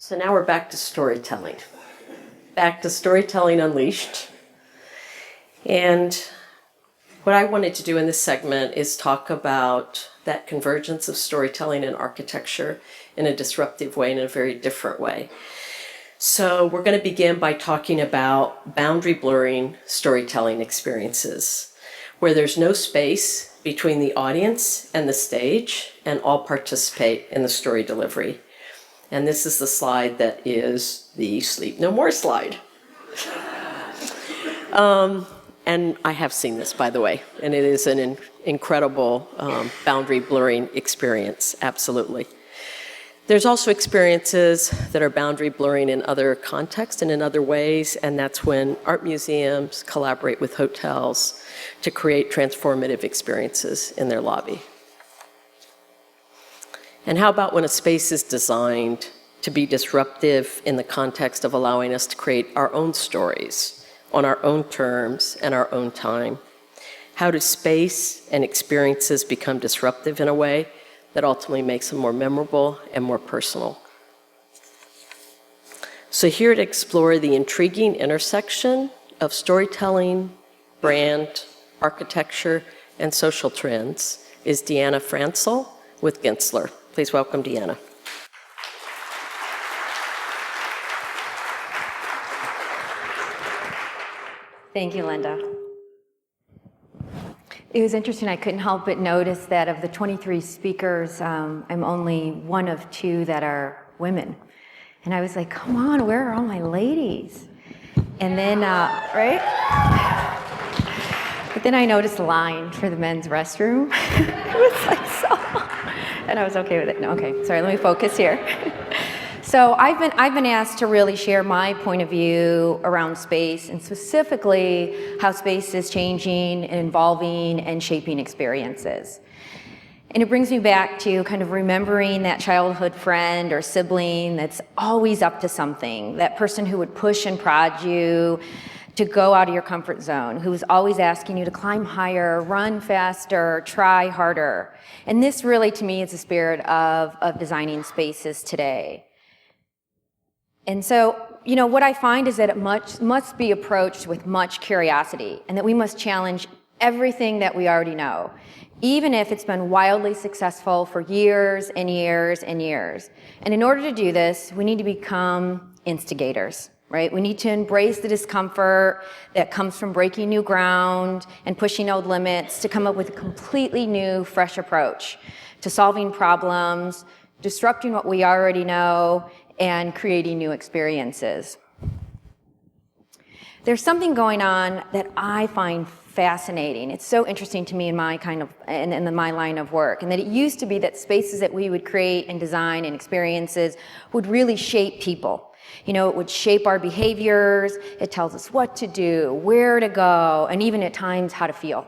So now we're back to storytelling. Back to Storytelling Unleashed. And what I wanted to do in this segment is talk about that convergence of storytelling and architecture in a disruptive way, in a very different way. So we're going to begin by talking about boundary blurring storytelling experiences, where there's no space between the audience and the stage, and all participate in the story delivery. And this is the slide that is the Sleep No More slide. And I have seen this, by the way, and it is an incredible boundary blurring experience, absolutely. There's also experiences that are boundary blurring in other contexts and in other ways, and that's when art museums collaborate with hotels to create transformative experiences in their lobby. And how about when a space is designed to be disruptive in the context of allowing us to create our own stories on our own terms and our own time? How do space and experiences become disruptive in a way that ultimately makes them more memorable and more personal? So here to explore the intriguing intersection of storytelling, brand, architecture, and social trends is Deeana Francl with Gensler. Please welcome Deeana. Thank you, Linda. It was interesting, I couldn't help but notice that of the 23 speakers, I'm only one of 2 that are women. And I was like, come on, where are all my ladies? And then, right? But then I noticed a line for the men's restroom. It was like so, and I was okay with it. No, okay, sorry, let me focus here. So I've been asked to really share my point of view around space, and specifically how space is changing and evolving and shaping experiences. And it brings me back to kind of remembering that childhood friend or sibling that's always up to something, that person who would push and prod you to go out of your comfort zone, who's always asking you to climb higher, run faster, try harder. And this really, to me, is the spirit of designing spaces today. And so, you know, what I find is that it must be approached with much curiosity, and that we must challenge everything that we already know, even if it's been wildly successful for years and years and years. And in order to do this, we need to become instigators, right? We need to embrace the discomfort that comes from breaking new ground and pushing old limits to come up with a completely new, fresh approach to solving problems, disrupting what we already know, and creating new experiences. There's something going on that I find fascinating. It's so interesting to me in my my line of work, and that it used to be that spaces that we would create and design and experiences would really shape people. You know, it would shape our behaviors, it tells us what to do, where to go, and even at times how to feel.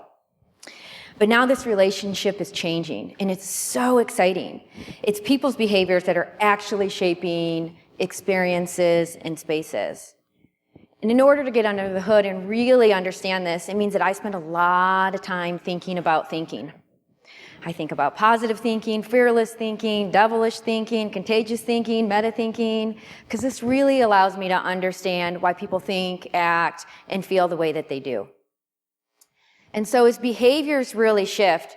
But now this relationship is changing, and it's so exciting. It's people's behaviors that are actually shaping experiences and spaces. And in order to get under the hood and really understand this, it means that I spend a lot of time thinking about thinking. I think about positive thinking, fearless thinking, devilish thinking, contagious thinking, meta thinking, because this really allows me to understand why people think, act, and feel the way that they do. And so as behaviors really shift,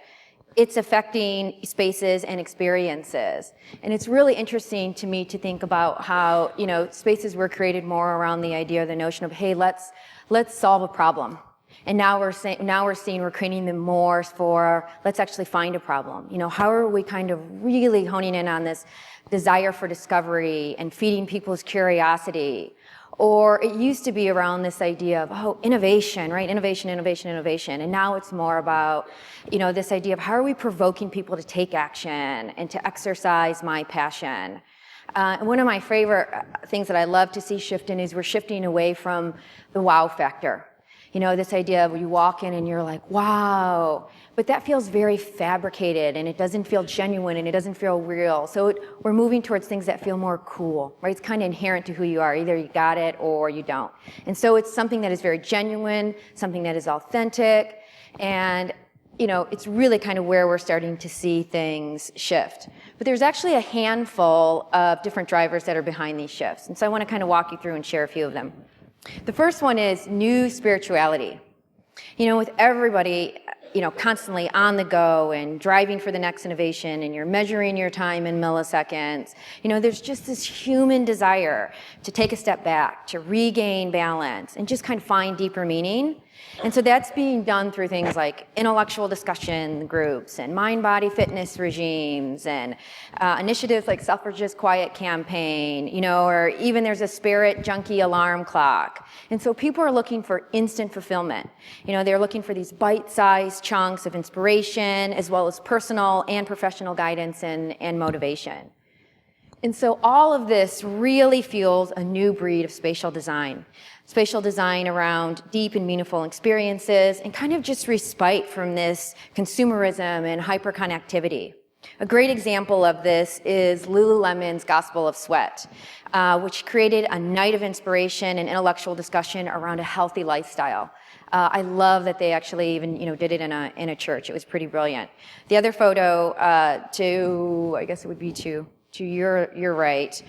it's affecting spaces and experiences. And it's really interesting to me to think about how, you know, spaces were created more around the idea, the notion of, hey, let's solve a problem. And now we're seeing we're creating them more for, let's actually find a problem. You know, how are we kind of really honing in on this desire for discovery and feeding people's curiosity? Or it used to be around this idea of, oh, innovation, right? Innovation, innovation, innovation. And now it's more about, you know, this idea of how are we provoking people to take action and to exercise my passion. And one of my favorite things that I love to see shifting is we're shifting away from the wow factor. You know, this idea of you walk in and you're like, wow, but that feels very fabricated and it doesn't feel genuine and it doesn't feel real. So we're moving towards things that feel more cool, right? It's kind of inherent to who you are. Either you got it or you don't. And so it's something that is very genuine, something that is authentic. And it's really kind of where we're starting to see things shift. But there's actually a handful of different drivers that are behind these shifts. And so I want to kind of walk you through and share a few of them. The first one is new spirituality. With everybody, constantly on the go and driving for the next innovation, and you're measuring your time in milliseconds, there's just this human desire to take a step back, to regain balance, and just kind of find deeper meaning. And so that's being done through things like intellectual discussion groups and mind-body fitness regimes and initiatives like Suffragist Quiet Campaign, or even there's a spirit junkie alarm clock. And so people are looking for instant fulfillment. They're looking for these bite-sized chunks of inspiration as well as personal and professional guidance and motivation. And so all of this really fuels a new breed of spatial design. Spatial design around deep and meaningful experiences and kind of just respite from this consumerism and hyperconnectivity. A great example of this is Lululemon's Gospel of Sweat, which created a night of inspiration and intellectual discussion around a healthy lifestyle. I love that they actually even did it in a church. It was pretty brilliant. The other photo I guess it would be to your right.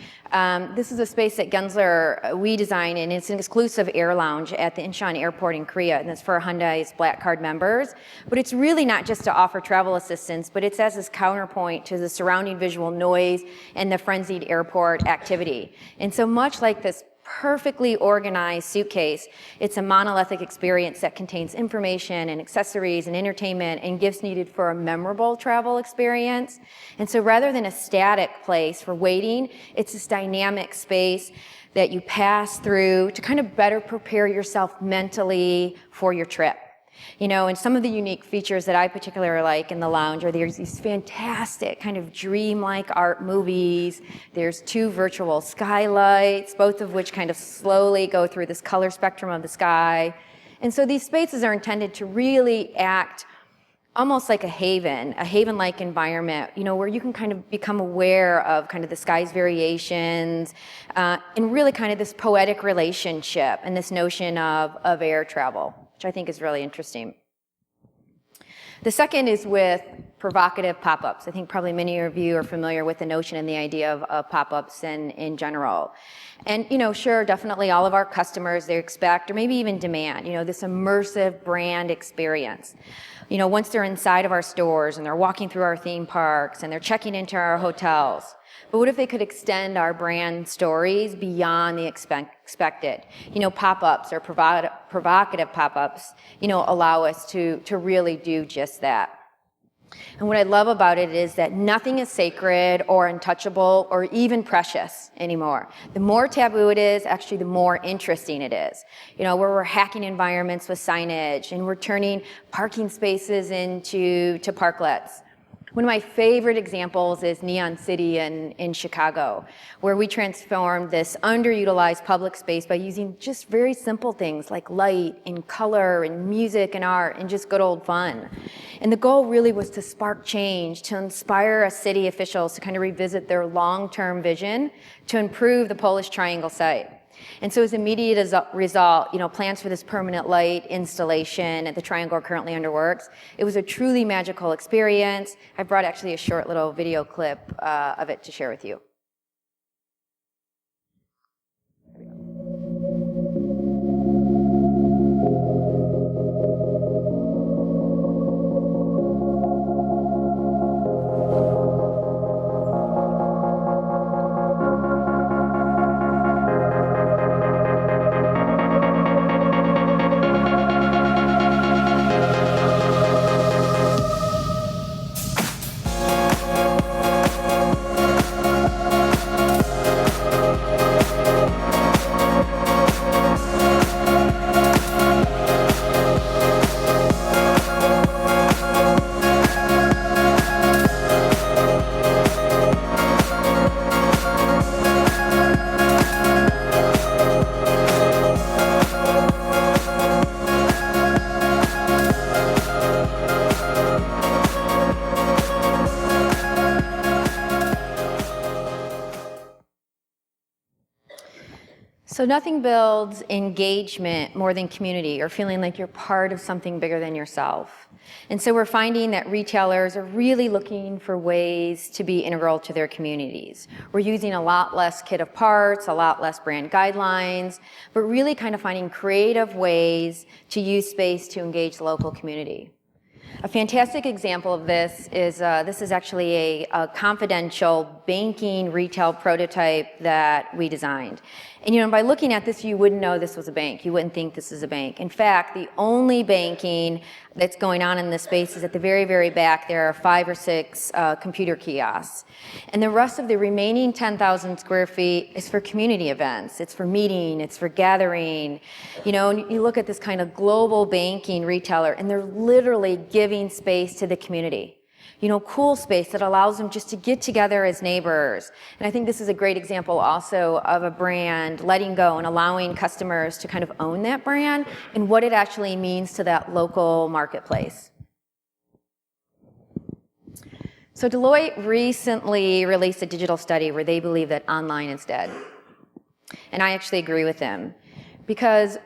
This is a space that Gensler, we designed, and it's an exclusive air lounge at the Incheon Airport in Korea, and it's for Hyundai's Black Card members. But it's really not just to offer travel assistance, but it's as this counterpoint to the surrounding visual noise and the frenzied airport activity. And so much like this perfectly organized suitcase, it's a monolithic experience that contains information and accessories and entertainment and gifts needed for a memorable travel experience. And so rather than a static place for waiting, it's this dynamic space that you pass through to kind of better prepare yourself mentally for your trip. And some of the unique features that I particularly like in the lounge are there's these fantastic kind of dreamlike art movies. There's 2 virtual skylights, both of which kind of slowly go through this color spectrum of the sky. And so these spaces are intended to really act almost like a haven-like environment, where you can kind of become aware of kind of the sky's variations, and really kind of this poetic relationship and this notion of air travel, which I think is really interesting. The second is with provocative pop-ups. I think probably many of you are familiar with the notion and the idea of pop-ups in general. And, sure, definitely all of our customers, they expect or maybe even demand, this immersive brand experience. Once they're inside of our stores and they're walking through our theme parks and they're checking into our hotels. But what if they could extend our brand stories beyond the expected? Pop-ups or provocative pop-ups, allow us to really do just that. And what I love about it is that nothing is sacred or untouchable or even precious anymore. The more taboo it is, actually the more interesting it is. Where we're hacking environments with signage and we're turning parking spaces into parklets. One of my favorite examples is Neon City in Chicago, where we transformed this underutilized public space by using just very simple things like light and color and music and art and just good old fun. And the goal really was to spark change, to inspire city officials to kind of revisit their long-term vision to improve the Polish Triangle site. And so as immediate result, plans for this permanent light installation at the Triangle are currently under works. It was a truly magical experience. I brought actually a short little video clip of it to share with you. So nothing builds engagement more than community or feeling like you're part of something bigger than yourself. And so we're finding that retailers are really looking for ways to be integral to their communities. We're using a lot less kit of parts, a lot less brand guidelines, but really kind of finding creative ways to use space to engage the local community. A fantastic example of this is actually a confidential banking retail prototype that we designed. And by looking at this, you wouldn't know this was a bank. You wouldn't think this is a bank. In fact, the only banking that's going on in this space is at the very, very back. There are 5 or 6 computer kiosks. And the rest of the remaining 10,000 square feet is for community events. It's for meeting, it's for gathering. And you look at this kind of global banking retailer, and they're literally giving space to the community. Cool space that allows them just to get together as neighbors. And I think this is a great example also of a brand letting go and allowing customers to kind of own that brand and what it actually means to that local marketplace. So Deloitte recently released a digital study where they believe that online is dead. And I actually agree with them. Because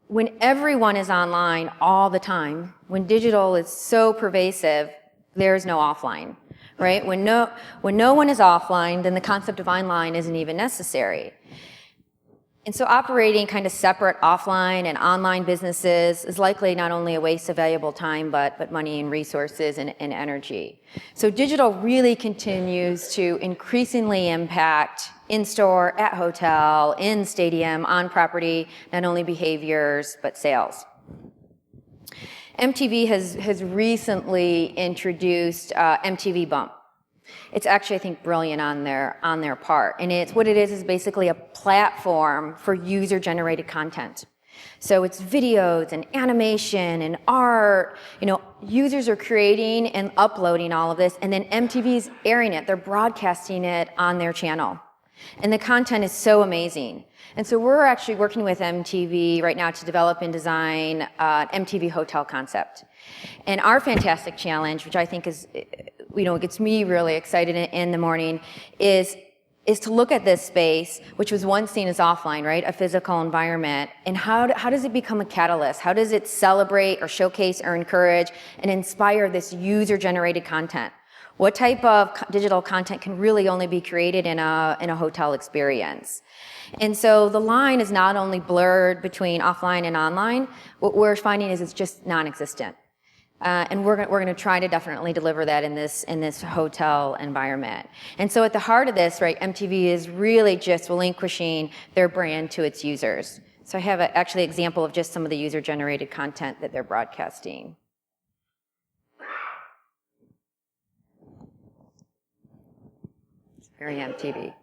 when everyone is online all the time, when digital is so pervasive, there's no offline, right? When no one is offline, then the concept of online isn't even necessary. And so operating kind of separate offline and online businesses is likely not only a waste of valuable time, but money and resources and energy. So digital really continues to increasingly impact in-store, at hotel, in stadium, on property, not only behaviors, but sales. MTV has recently introduced MTV Bump. It's actually, I think, brilliant on their part. And what it is basically a platform for user-generated content. So it's videos and animation and art. Users are creating and uploading all of this, and then MTV's airing it. They're broadcasting it on their channel. And the content is so amazing. And so we're actually working with MTV right now to develop and design an MTV hotel concept. And our fantastic challenge, which I think is, gets me really excited in the morning, is to look at this space, which was once seen as offline, right? A physical environment. And how does it become a catalyst? How does it celebrate or showcase or encourage and inspire this user-generated content? What type of digital content can really only be created in a hotel experience? And so the line is not only blurred between offline and online, what we're finding is it's just non-existent. And we're going to try to definitely deliver that in this hotel environment. And so at the heart of this, right, MTV is really just relinquishing their brand to its users. So I have actually an example of just some of the user-generated content that they're broadcasting. It's very MTV.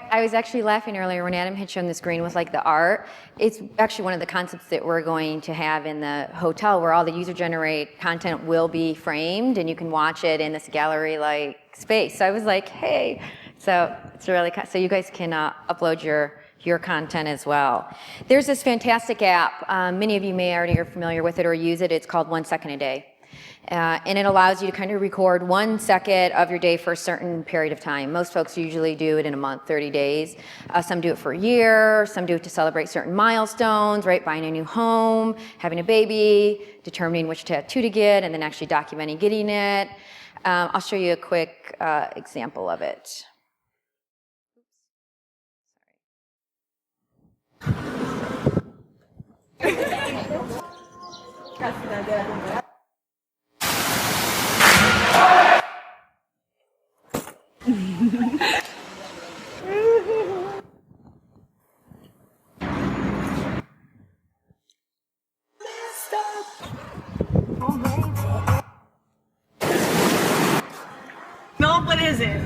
I was actually laughing earlier when Adam had shown the screen with like the art. It's actually one of the concepts that we're going to have in the hotel where all the user-generated content will be framed and you can watch it in this gallery-like space. So I was like, hey, so it's really, so you guys can upload your content as well. There's this fantastic app. Many of you may already are familiar with it or use it. It's called 1 Second a Day. And it allows you to kind of record 1 second of your day for a certain period of time. Most folks usually do it in a month, 30 days. Some do it for a year. Some do it to celebrate certain milestones, right? Buying a new home, having a baby, determining which tattoo to get, and then actually documenting getting it. I'll show you a quick example of it. No, what is it?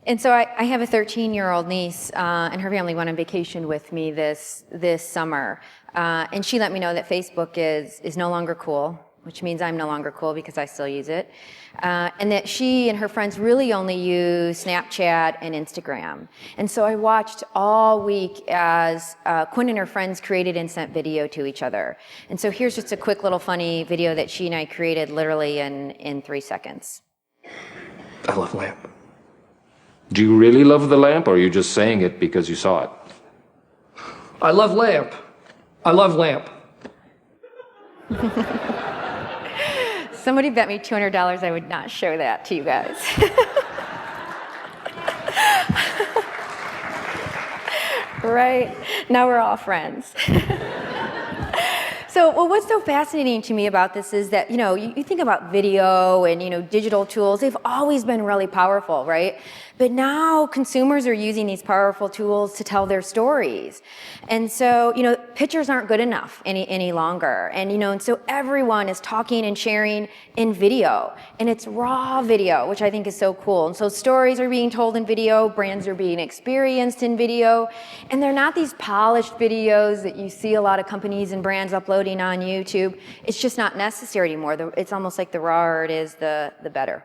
And so I have a 13-year-old niece, and her family went on vacation with me this summer. And she let me know that Facebook is no longer cool, which means I'm no longer cool because I still use it. And that she and her friends really only use Snapchat and Instagram. And so I watched all week as Quinn and her friends created and sent video to each other. And so here's just a quick little funny video that she and I created literally in 3 seconds. I love lamp. Do you really love the lamp, or are you just saying it because you saw it? I love lamp. I love lamp. Somebody bet me $200 I would not show that to you guys. Right? Now we're all friends. So, well, what's so fascinating to me about this is that, you think about video and, digital tools, they've always been really powerful, right? But now consumers are using these powerful tools to tell their stories. And so, pictures aren't good enough any longer. And so everyone is talking and sharing in video. And it's raw video, which I think is so cool. And so stories are being told in video, brands are being experienced in video. And they're not these polished videos that you see a lot of companies and brands uploading on YouTube. It's just not necessary anymore. It's almost like the rawer it is, the better.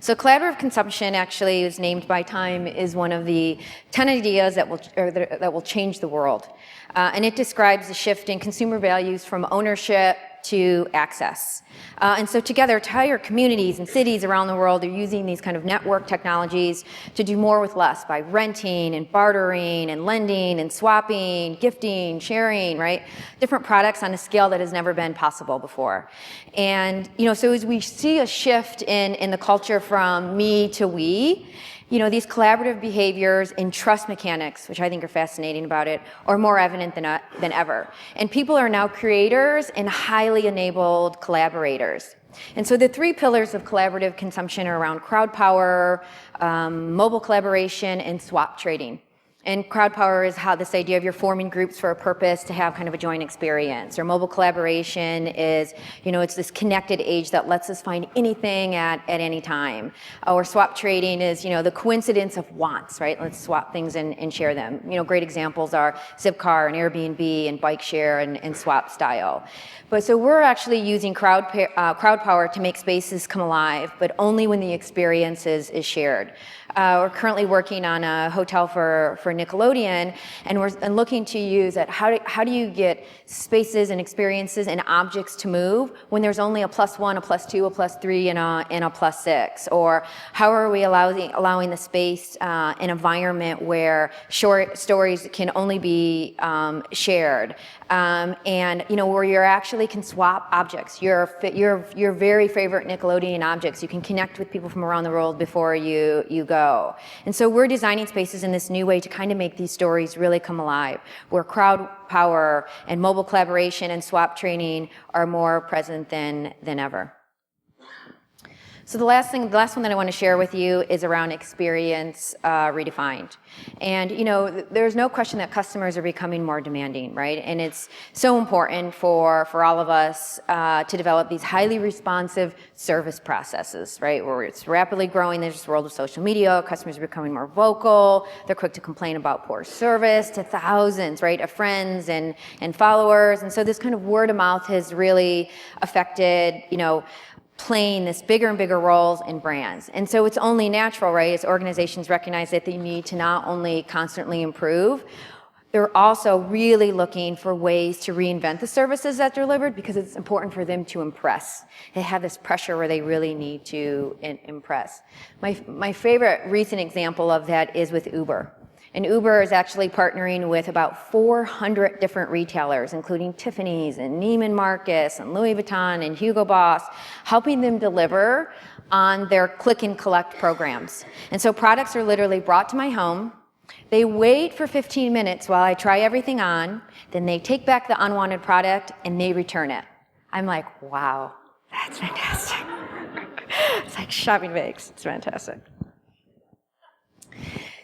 So collaborative consumption actually is named by Time is one of the 10 ideas that will change the world. And it describes the shift in consumer values from ownership to access. And so together, entire communities and cities around the world are using these kind of network technologies to do more with less by renting and bartering and lending and swapping, gifting, sharing, right? Different products on a scale that has never been possible before. And, so as we see a shift in the culture from me to we, these collaborative behaviors and trust mechanics, which I think are fascinating about it, are more evident than ever. And people are now creators and highly enabled collaborators. And so the 3 pillars of collaborative consumption are around crowd power, mobile collaboration, and swap trading. And crowd power is how this idea of you're forming groups for a purpose to have kind of a joint experience. Or mobile collaboration is, it's this connected age that lets us find anything at any time. Or swap trading is, the coincidence of wants, right? Let's swap things and share them. Great examples are Zipcar and Airbnb and bike share and swap style. But so we're actually using crowd power to make spaces come alive, but only when the experience is shared. We're currently working on a hotel for Nickelodeon, and we're looking to use that. How do you get spaces and experiences and objects to move when there's only a +1, a +2, a +3, and a +6? Or how are we allowing the space an environment where short stories can only be shared? And where you actually can swap objects, your very favorite Nickelodeon objects. You can connect with people from around the world before you go. And so we're designing spaces in this new way to kind of make these stories really come alive, where crowd power and mobile collaboration and swap training are more present than ever. So the last one that I want to share with you is around experience redefined. And there's no question that customers are becoming more demanding, right? And it's so important for all of us to develop these highly responsive service processes, right? Where it's rapidly growing. There's this world of social media. Customers are becoming more vocal. They're quick to complain about poor service to thousands, right, of friends and followers. And so this kind of word of mouth has really affected, playing this bigger and bigger roles in brands. And so it's only natural, right, as organizations recognize that they need to not only constantly improve, they're also really looking for ways to reinvent the services that they're delivered because it's important for them to impress. They have this pressure where they really need to impress. My favorite recent example of that is with Uber. And Uber is actually partnering with about 400 different retailers, including Tiffany's and Neiman Marcus and Louis Vuitton and Hugo Boss, helping them deliver on their click and collect programs. And so products are literally brought to my home. They wait for 15 minutes while I try everything on. Then they take back the unwanted product and they return it. I'm like, wow, that's fantastic. It's like shopping bags. It's fantastic.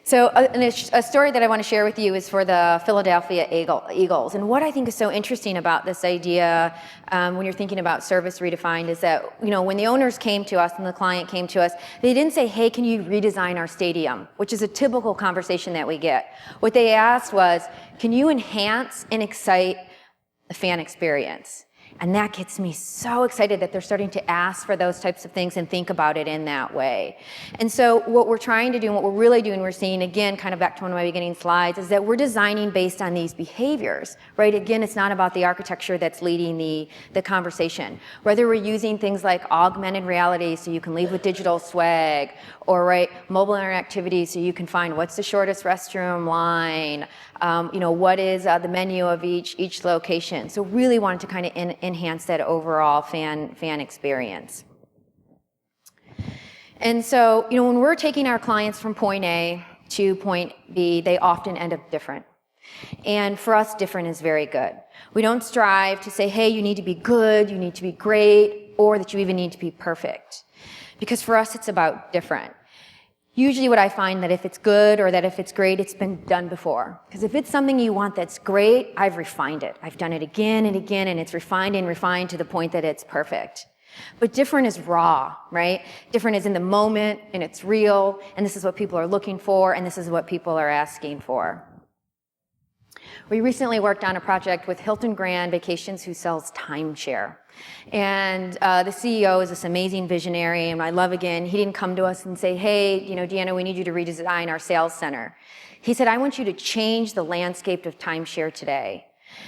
So a story that I want to share with you is for the Philadelphia Eagles. And what I think is so interesting about this idea when you're thinking about service redefined is that, when the owners came to us and the client came to us, they didn't say, hey, can you redesign our stadium? Which is a typical conversation that we get. What they asked was, can you enhance and excite the fan experience? And that gets me so excited that they're starting to ask for those types of things and think about it in that way. And so what we're trying to do and what we're really doing, we're seeing, again, kind of back to one of my beginning slides, is that we're designing based on these behaviors, right? Again, it's not about the architecture that's leading the conversation. Whether we're using things like augmented reality so you can leave with digital swag, or mobile interactivity so you can find what's the shortest restroom line, what is the menu of each location. So really wanted to kind of enhance that overall fan experience. And so, when we're taking our clients from point A to point B, they often end up different. And for us, different is very good. We don't strive to say, hey, you need to be good, you need to be great, or that you even need to be perfect. Because for us, it's about different. Usually what I find that if it's good or that if it's great, it's been done before. Because if it's something you want that's great, I've refined it. I've done it again and again, and it's refined and refined to the point that it's perfect. But different is raw, right? Different is in the moment, and it's real, and this is what people are looking for, and this is what people are asking for. We recently worked on a project with Hilton Grand Vacations, who sells timeshare. And the CEO is this amazing visionary, and I love, again, he didn't come to us and say, hey, Deanna, we need you to redesign our sales center. He said, I want you to change the landscape of timeshare today.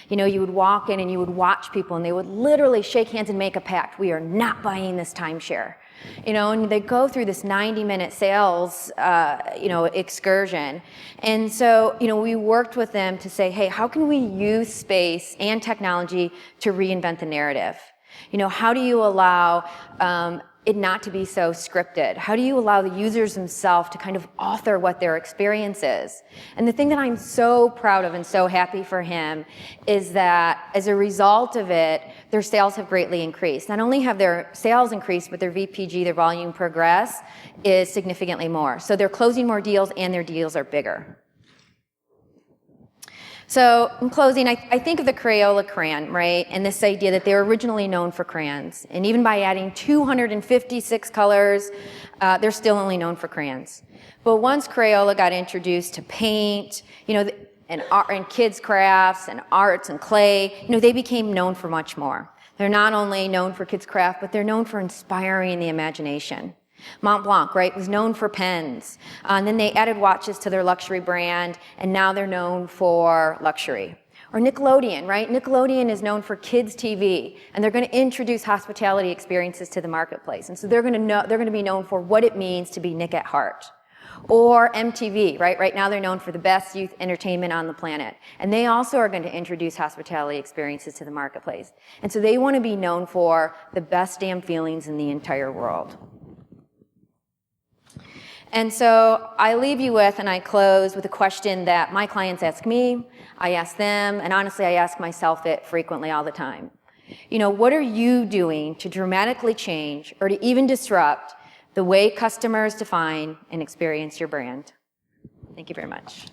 You would walk in and you would watch people, and they would literally shake hands and make a pact. We are not buying this timeshare. And they go through this 90-minute sales, excursion. And so, we worked with them to say, hey, how can we use space and technology to reinvent the narrative? How do you allow it not to be so scripted? How do you allow the users themselves to kind of author what their experience is? And the thing that I'm so proud of and so happy for him is that as a result of it, their sales have greatly increased. Not only have their sales increased, but their VPG, their volume progress, is significantly more. So they're closing more deals, and their deals are bigger. So in closing, I think of the Crayola crayon, right? And this idea that they were originally known for crayons. And even by adding 256 colors, they're still only known for crayons. But once Crayola got introduced to paint, and art and kids' crafts and arts and clay, they became known for much more. They're not only known for kids' craft, but they're known for inspiring the imagination. Mont Blanc, right, was known for pens. And then they added watches to their luxury brand, and now they're known for luxury. Or Nickelodeon, right? Nickelodeon is known for kids' TV, and they're going to introduce hospitality experiences to the marketplace. And so they're going to be known for what it means to be Nick at heart. Or MTV, right? Right now they're known for the best youth entertainment on the planet. And they also are going to introduce hospitality experiences to the marketplace. And so they want to be known for the best damn feelings in the entire world. And so I leave you with, and I close with a question that my clients ask me, I ask them, and honestly I ask myself it frequently all the time. What are you doing to dramatically change or to even disrupt the way customers define and experience your brand? Thank you very much.